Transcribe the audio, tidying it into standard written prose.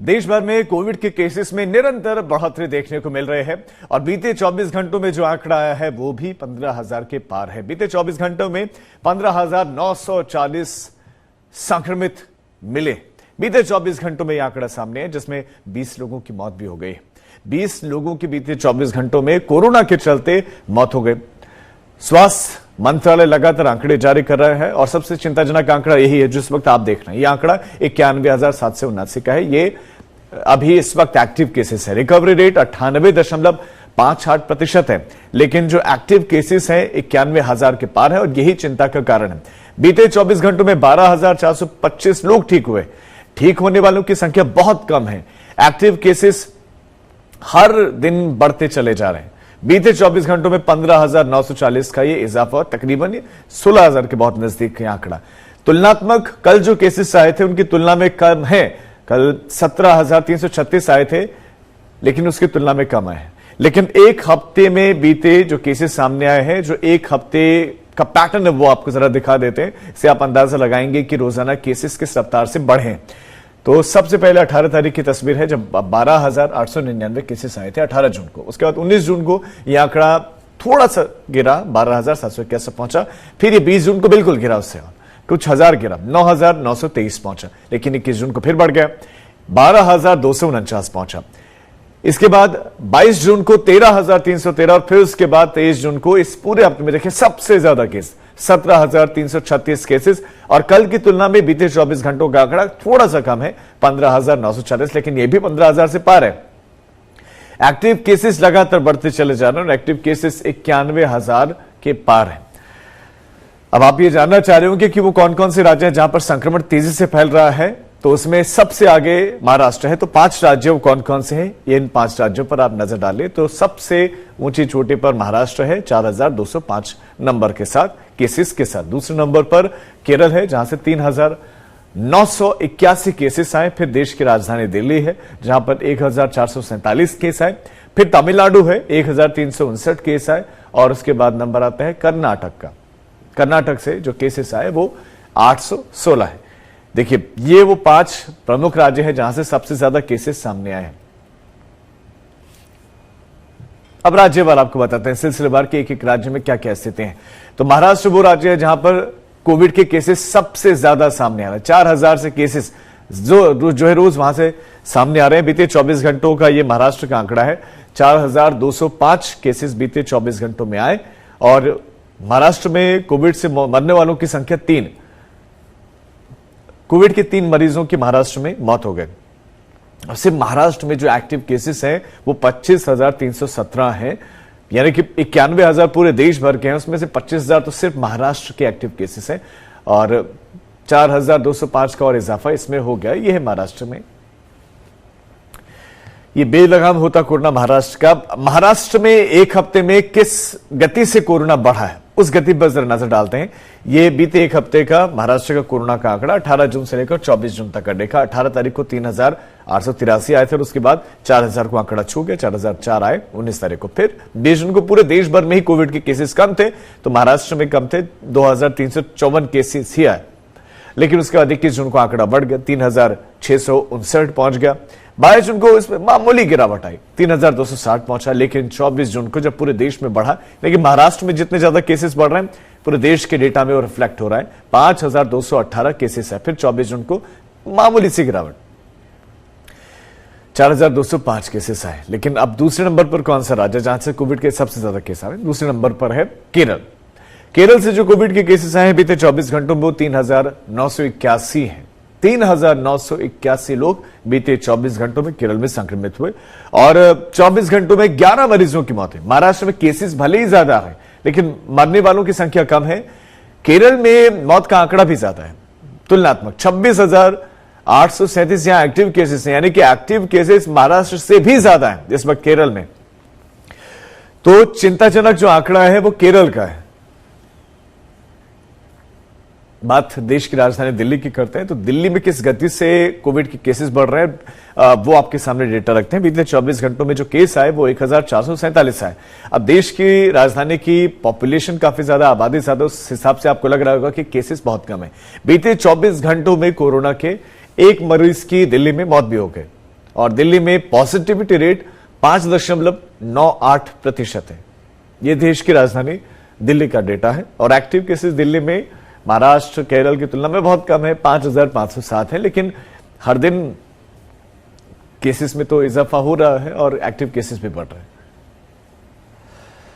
देश भर में कोविड के केसेस में निरंतर बढ़ोतरी देखने को मिल रहे हैं और बीते 24 घंटों में जो आंकड़ा आया है वो भी 15,000 के पार है। बीते 24 घंटों में 15,940 संक्रमित मिले। बीते 24 घंटों में यह आंकड़ा सामने है, जिसमें 20 लोगों की मौत भी हो गई। 20 लोगों की बीते 24 घंटों में कोरोना के चलते मौत हो गई। स्वास्थ्य मंत्रालय लगातार आंकड़े जारी कर रहा है और सबसे चिंताजनक आंकड़ा यही है जिस वक्त आप देख रहे हैं। यह आंकड़ा 91,779 का है। ये अभी इस वक्त एक्टिव केसेस है। रिकवरी रेट 98.58% है, लेकिन जो एक्टिव केसेस है 91,000 के पार है और यही चिंता का कारण है। बीते 24 घंटों में 12,425 लोग ठीक हुए। ठीक होने वालों की संख्या बहुत कम है। एक्टिव केसेस हर दिन बढ़ते चले जा रहे हैं। बीते 24 घंटों में 15,940 का ये इजाफा तकरीबन 16,000 के बहुत नजदीक है आंकड़ा। तुलनात्मक कल जो केसेस आए थे उनकी तुलना में कम है। कल 17,336 आए थे, लेकिन उसकी तुलना में कम आए। लेकिन एक हफ्ते में बीते जो केसेस सामने आए हैं, जो एक हफ्ते का पैटर्न है वो आपको जरा दिखा देते हैं। इससे आप अंदाजा लगाएंगे कि रोजाना केसेस किस रफ्तार से बढ़े। तो सबसे पहले 18 तारीख की तस्वीर है जब 12,899 केसेस आए थे 18 जून को। उसके बाद 19 जून को यह आंकड़ा थोड़ा सा गिरा, 12,781 पहुंचा। फिर ये 20 जून को बिल्कुल गिरा, उससे कुछ हजार गिरा, 9,923 पहुंचा। लेकिन 21 जून को फिर बढ़ गया, 12,249 पहुंचा। इसके बाद 22 जून को 13,313 और फिर उसके बाद 23 जून को इस पूरे हफ्ते में देखिए सबसे ज्यादा केस 17,336 केसेस। और कल की तुलना में बीते 24 घंटों का आंकड़ा थोड़ा सा कम है, 15,940, लेकिन यह भी 15,000 से पार है। एक्टिव केसेस लगातार बढ़ते चले जा रहे हैं और एक्टिव केसेस 91,000 के पार है। अब आप ये जानना चाह रहे होंगे कि वो कौन कौन से राज्य हैं जहां पर संक्रमण तेजी से फैल रहा है। तो उसमें सबसे आगे महाराष्ट्र है। तो 5 राज्य कौन कौन से हैं, ये इन 5 राज्यों पर आप नजर डालें तो सबसे ऊंची चोटी पर महाराष्ट्र है 4,205 नंबर के साथ, केसेस के साथ। दूसरे नंबर पर केरल है जहां से 3,981 केसेस आए। फिर देश की राजधानी दिल्ली है जहां पर 1,447 केस आए। फिर तमिलनाडु है 1,359 केस आए। और उसके बाद नंबर आता है कर्नाटक का। कर्नाटक से जो केसेस आए वो 816 है। देखिए ये वो 5 प्रमुख राज्य हैं जहां से सबसे ज्यादा केसेस सामने आए हैं। अब राज्यवार आपको बताते हैं सिलसिलेवार के एक एक राज्य में क्या क्या स्थिति है। तो महाराष्ट्र वो राज्य है जहां पर कोविड के केसेस सबसे ज्यादा सामने आ रहे हैं। 4,000 से केसेस जो है रोज वहां से सामने आ रहे हैं। बीते 24 घंटों का ये महाराष्ट्र का आंकड़ा है। 4,205 केसेस बीते 24 घंटों में आए और महाराष्ट्र में कोविड से मरने वालों की संख्या 3। कोविड के 3 मरीजों की महाराष्ट्र में मौत हो गई। और सिर्फ महाराष्ट्र में जो एक्टिव केसेस हैं वो 25,317 हैं, यानी कि 91,000 पूरे देश भर के हैं, उसमें से 25,000 तो सिर्फ महाराष्ट्र के एक्टिव केसेस हैं और 4,205 का और इजाफा इसमें हो गया। ये है महाराष्ट्र में। ये बेलगाम होता कोरोना महाराष्ट्र का। महाराष्ट्र में एक हफ्ते में किस गति से कोरोना बढ़ा है उस गति पर जरा नजर डालते हैं। ये बीते एक हफ्ते का महाराष्ट्र का कोरोना का आंकड़ा 18 जून से लेकर 24 जून तक का देखा। 18 तारीख को 3,883 आए थे और उसके बाद 4,000 को आंकड़ा छू गया, 4,004 आए 19 तारीख को। फिर 20 जून को पूरे देश भर में ही कोविड के केसेस कम थे, तो महाराष्ट्र में कम थे, 2,354 केसेस ही आए। लेकिन उसके बाद 21 जून को आंकड़ा बढ़ गया, 3,659 पहुंच गया। 22 जून को इसमें मामूली गिरावट आई, 3,260 पहुंचा। लेकिन 24 जून को जब पूरे देश में बढ़ा, लेकिन महाराष्ट्र में जितने ज्यादा केसेस बढ़ रहे हैं पूरे देश के डेटा में वो रिफ्लेक्ट हो रहा है। 5,218 केसेस है। फिर 24 जून को मामूली सी गिरावट, 4,205 केसेस आए। लेकिन अब दूसरे नंबर पर कौन सा राज्य जहां से कोविड के सबसे ज्यादा केस आ रहे हैं? दूसरे नंबर पर है केरल। केरल से जो कोविड के केसेस आए हैं बीते 24 घंटों में वो 3,981 है। 3,981 लोग बीते 24 घंटों में केरल में संक्रमित हुए और 24 घंटों में 11 मरीजों की मौत है। महाराष्ट्र में केसेस भले ही ज्यादा है लेकिन मरने वालों की संख्या कम है। केरल में मौत का आंकड़ा भी ज्यादा है तुलनात्मक, 26,837 यहां एक्टिव केसेस हैं, यानी कि एक्टिव केसेस महाराष्ट्र से भी ज्यादा है इस वक्त केरल में। तो चिंताजनक जो आंकड़ा है वो केरल का है। बात देश की राजधानी दिल्ली की करते हैं। तो दिल्ली में किस गति से कोविड के केसेस बढ़ रहे हैं वो आपके सामने डेटा रखते हैं। बीते 24 घंटों में जो केस आए वो 1,447 आए। अब देश की राजधानी की पॉपुलेशन काफी ज्यादा, आबादी ज्यादा, उस हिसाब से आपको लग रहा होगा कि केसेस बहुत कम है। बीते 24 घंटों में कोरोना के 1 मरीज की दिल्ली में मौत भी हो गई। और दिल्ली में पॉजिटिविटी रेट 5.98% है। यह देश की राजधानी दिल्ली का डेटा है और एक्टिव केसेस दिल्ली में महाराष्ट्र केरल की तुलना में बहुत कम है, 5,507 है, लेकिन हर दिन केसेस में तो इजाफा हो रहा है और एक्टिव केसेस भी बढ़ रहे हैं।